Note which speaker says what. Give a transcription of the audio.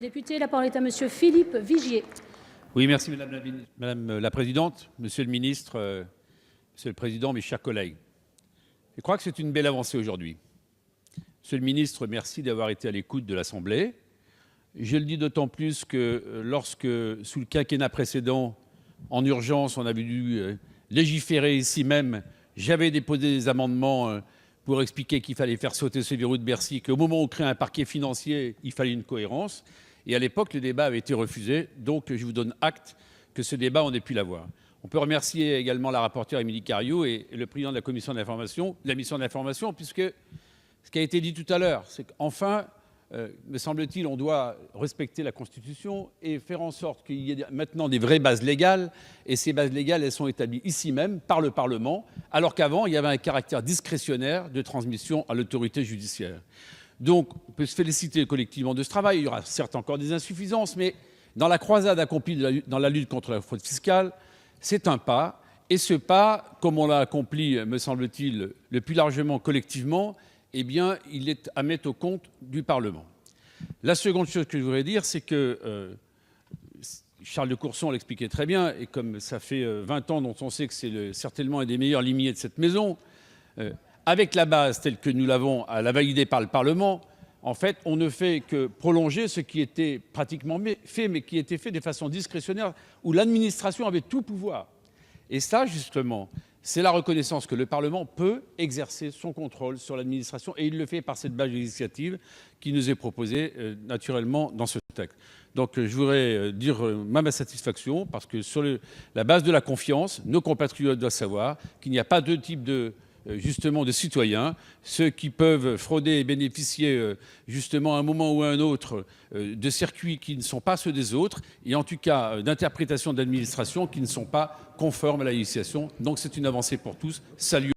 Speaker 1: Député, la parole est à Monsieur Philippe Vigier.
Speaker 2: Oui, merci Madame la Présidente, Monsieur le Ministre, Monsieur le Président, mes chers collègues. Je crois que c'est une belle avancée aujourd'hui. Monsieur le Ministre, merci d'avoir été à l'écoute de l'Assemblée. Je le dis d'autant plus que lorsque, sous le quinquennat précédent, en urgence, on avait dû légiférer ici même, j'avais déposé des amendements pour expliquer qu'il fallait faire sauter ce verrou de Bercy, qu'au moment où on crée un parquet financier, il fallait une cohérence. Et à l'époque, le débat avait été refusé. Donc, je vous donne acte que ce débat, on ait pu l'avoir. On peut remercier également la rapporteure Émilie Cariou et le président de la commission d'information, de la mission d'information, puisque ce qui a été dit tout à l'heure, c'est qu'enfin, me semble-t-il, on doit respecter la Constitution et faire en sorte qu'il y ait maintenant des vraies bases légales. Et ces bases légales, elles sont établies ici même par le Parlement, alors qu'avant, il y avait un caractère discrétionnaire de transmission à l'autorité judiciaire. Donc, on peut se féliciter collectivement de ce travail. Il y aura certes encore des insuffisances, mais dans la croisade accomplie dans la lutte contre la fraude fiscale, c'est un pas. Et ce pas, comme on l'a accompli, me semble-t-il, le plus largement collectivement, eh bien, il est à mettre au compte du Parlement. La seconde chose que je voudrais dire, c'est que Charles de Courson l'expliquait très bien, et comme ça fait 20 ans dont on sait que c'est certainement un des meilleurs limiers de cette maison, avec la base telle que nous l'avons à la validée par le Parlement, en fait, on ne fait que prolonger ce qui était pratiquement fait, mais qui était fait de façon discrétionnaire, où l'administration avait tout pouvoir. Et ça, justement, c'est la reconnaissance que le Parlement peut exercer son contrôle sur l'administration, et il le fait par cette base législative qui nous est proposée naturellement dans ce texte. Donc je voudrais dire ma satisfaction, parce que sur la base de la confiance, nos compatriotes doivent savoir qu'il n'y a pas deux types justement de citoyens, ceux qui peuvent frauder et bénéficier justement à un moment ou à un autre de circuits qui ne sont pas ceux des autres, et en tout cas d'interprétations d'administration qui ne sont pas conformes à la législation. Donc c'est une avancée pour tous. Salut.